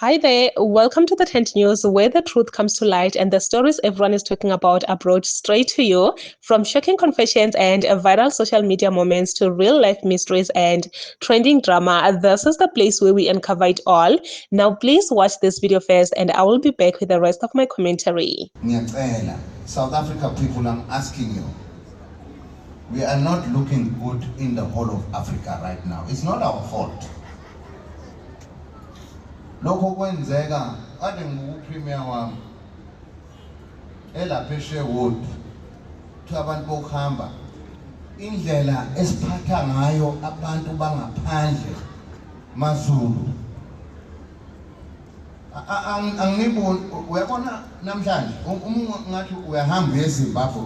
Hi there, welcome to the Tent News, where the truth comes to light and the stories everyone is talking about are brought straight to you. From shocking confessions and viral social media moments to real life mysteries and trending drama, this is the place where we uncover it all. Now, please watch this video first, and I will be back with the rest of my commentary. South Africa people, I'm asking you, we are not looking good in the whole of Africa right now. It's not our fault. Lokho kwenzeka kade ngikupremier wami elapha eSherwood ukuthi abantu bokuhamba indlela esiphatha ngayo abantu bangaphandle maZulu angiboni uyabona namhlanje ngathi uyahamba eZimbabwe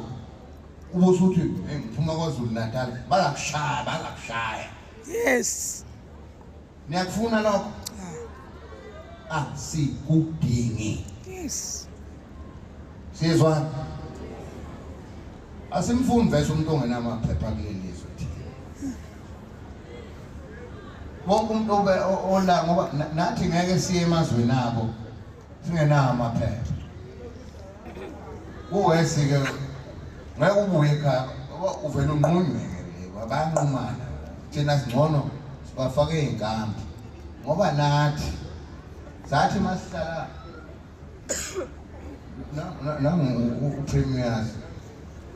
ubuse uthi ngiphuma kwaZulu Natal bazakushaya yes niyakufuna lokho sikudingi yes sizwa asimfuni vese umuntu ongenamaphepha kulelizwe wonke umuntu ola ngoba nathi ngeke siye emazweni abo singenawo amaphepha kuwesike ngeke ubuye ekhaya uvela unqunywe bayanqumana thina singcono sibafake izinkambi ngoba nathi zathi masihlala premiers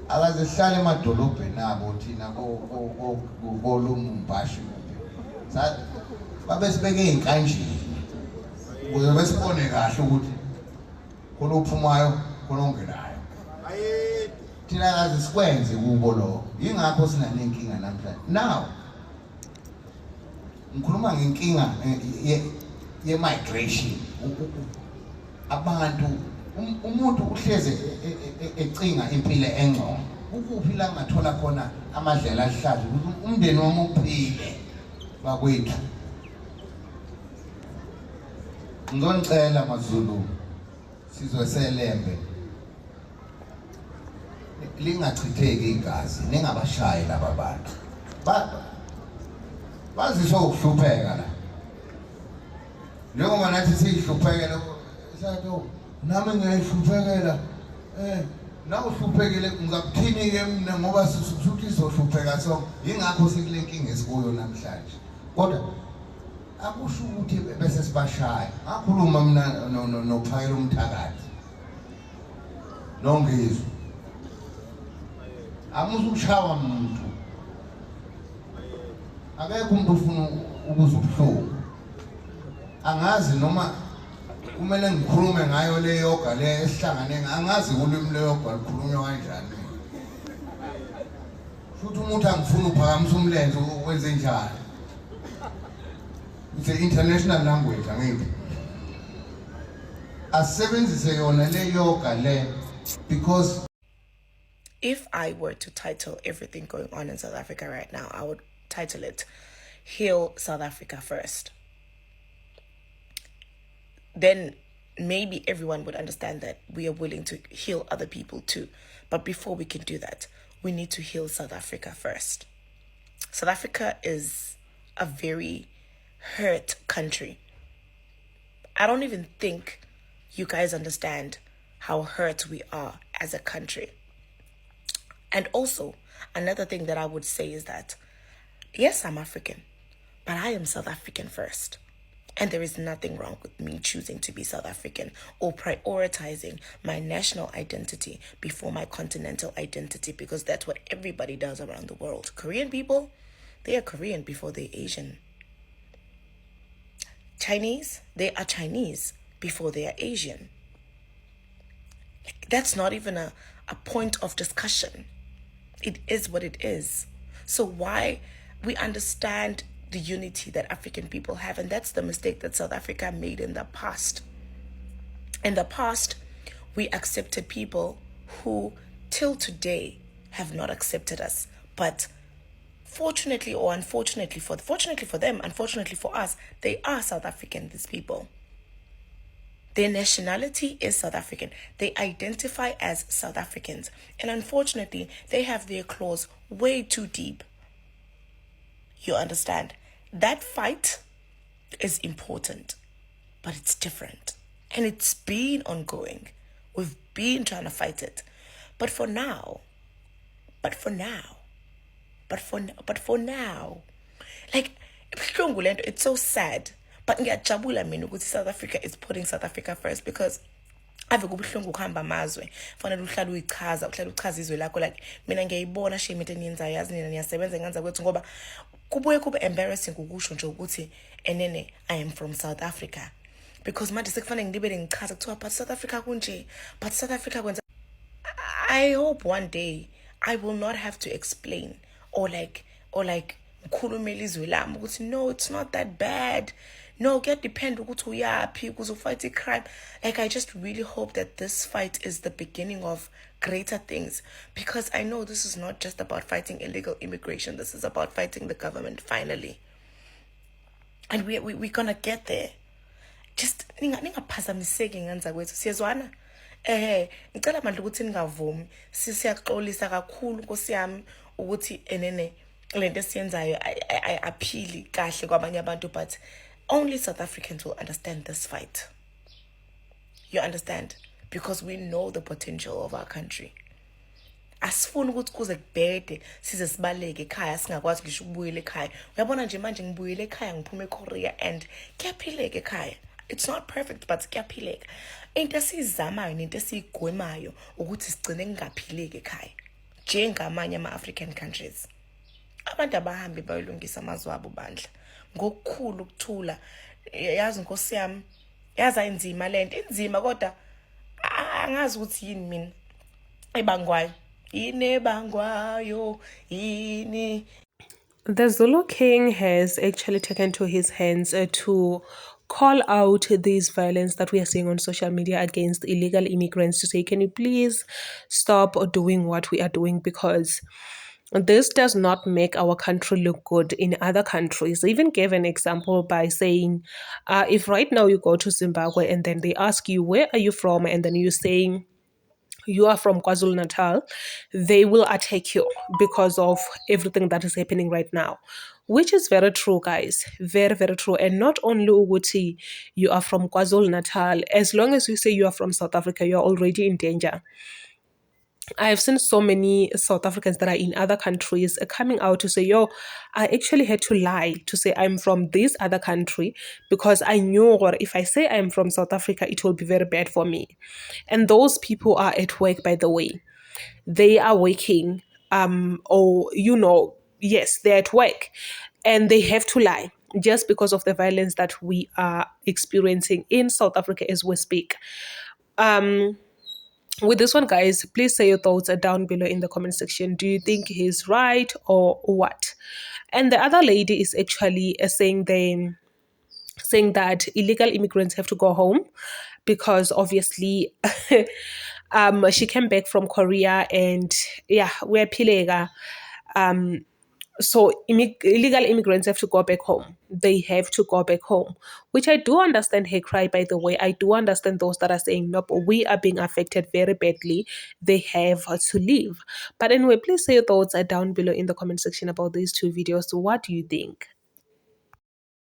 akazihlala emadolobheni abo thina kolumbashi babe sibeke ey'nkanjeni ukuze besibone kahle ukuthi khona ophumayo khona ongenayo thina kaze sikwenze kubo lokho yingakho sinanenkinga namhlanje. Now ngikhuluma ngenkinga ye-migration. Abantu umuntu uhleze ecinga impilo engcono ukuphi la ngathola khona amadlela ahlaza ukuthi umndeni wami uphile bakwethu. Ngicela maZulu sizwe selembe lingachitheki igazi ningabashayi laba bantu bazisho ukuhlupheka la njengoba nathi sihluphekela sathi nami ngiyahluphekela nawe uhluphekile ngizakuthini-ke mina ngoba suthi izohlupheka so yingakho sikule nkinga esikuyo namhlanje kodwa akusho ukuthi bese sibashaya. Ngakhuluma mina nophakela umthakathi nongizwe amuzukushawa muntu akekho umuntu ufuna ukuza ubuhlungu angazi noma kumele ngikhulume ngayo le yoga le esihlangane angazi ulimi le yoga likhulunywa kanjani futhi umuntu angifuna uphakamisa umlenze wenze njani. It's an international language angithi asebenzise yona le yoga le because if I were to title everything going on in South Africa right now, I would title it Heal South Africa First. Then maybe everyone would understand that we are willing to heal other people too. But before we can do that, we need to heal South Africa first. South Africa is a very hurt country. I don't even think you guys understand how hurt we are as a country. And also, another thing that I would say is that, yes, I'm African, but I am South African first. And there is nothing wrong with me choosing to be South African or prioritizing my national identity before my continental identity, because that's what everybody does around the world. Korean people, they are Korean before they're Asian. Chinese, they are Chinese before they are Asian. That's not even a point of discussion. It is what it is. So why we understand the unity that African people have, and that's the mistake that South Africa made in the past. In the past, we accepted people who till today have not accepted us. But fortunately or unfortunately, fortunately for them, unfortunately for us, they are South African, these people. Their nationality is South African. They identify as South Africans. And unfortunately, they have their claws way too deep. You understand? That fight is important. but it's different. And it's been ongoing. We've been trying to fight it. But for now, but for now, but for now, like, it's so sad. But ngiyajabula mina ukuthi South Africa is putting South Africa first, because ave kubuhlungu ukuhamba amazwe fanele uhlale uchaza izwe lakho. Like, mina ngiyayibona shame into eniyenzayo, yazi nina niyasebenza ngenza kwethu, ngoba kubuye kube embarrassing ukusho nje ukuthi enene I am from South Africa, because manje sekufanele ngilibele ngichaza kuthiwa but South Africa kunje, but South Africa kwenza. I hope one day I will not have to explain or like ngikhulumela izwe lami ukuthi no, it's not that bad. No, depend ukuthi uyaphi ukuze ufight crime. Like, I just really hope that this fight is the beginning of greater things, because I know this is not just about fighting illegal immigration. This is about fighting the government finally, and we're gonna get there. Just ningaphazamiseki ngenza kwethu, siyezwana. Ngicela manje ukuthi ningavumi, siyaxolisa kakhulu Nkosi yami ukuthi enene lento esiyenzayo aphili kahle kwabanye abantu, but only South Africans will understand this fight. You understand? Because we know the potential of our country. Asifuni ukuthi kuze kubhede size sibaleke ekhaya singakwazi ngisho ukubuyela ekhaya. Uyabona nje manje ngibuyele ekhaya, ngiphuma eKorea and kuyaphileka ekhaya. It's not perfect, but kuyaphileka. Into esizamayo nento esiyigwemayo ukuthi sigcine kungaphileki ekhaya njengamanye ama-African countries. Abantu abahambi bayolungisa amazwe abo bandla ngokukhulu ukuthula. Yazi Nkosi yami, yazi ayinzima lento, inzima kodwa angazi ukuthi yini mina ebangwayo, yini ebangwayo, yini. The Zulu King has actually taken to his hands to call out this violence that we are seeing on social media against illegal immigrants, to say, can you please stop doing what we are doing, because this does not make our country look good in other countries. They even gave an example by saying, if right now you go to Zimbabwe and then they ask you, where are you from? And then you're saying, you are from KwaZulu-Natal, they will attack you because of everything that is happening right now, which is very true, guys. Very, very true. And not only Uguti, you are from KwaZulu-Natal, as long as you say you are from South Africa, you're already in danger. I've seen so many South Africans that are in other countries coming out to say, yo, I actually had to lie to say I'm from this other country because I knew if I say I'm from South Africa, it will be very bad for me. And those people are at work, by the way. They are working, yes, they're at work and they have to lie just because of the violence that we are experiencing in South Africa as we speak. With this one, guys, please say your thoughts down below in the comment section. Do you think he's right or what? And the other lady is actually saying that illegal immigrants have to go home because obviously she came back from Korea and yeah, we're pilega. So illegal immigrants have to go back home. They have to go back home, which I do understand her cry, by the way. I do understand those that are saying, nope, we are being affected very badly. They have to leave. But anyway, please say your thoughts down below in the comment section about these two videos. So what do you think?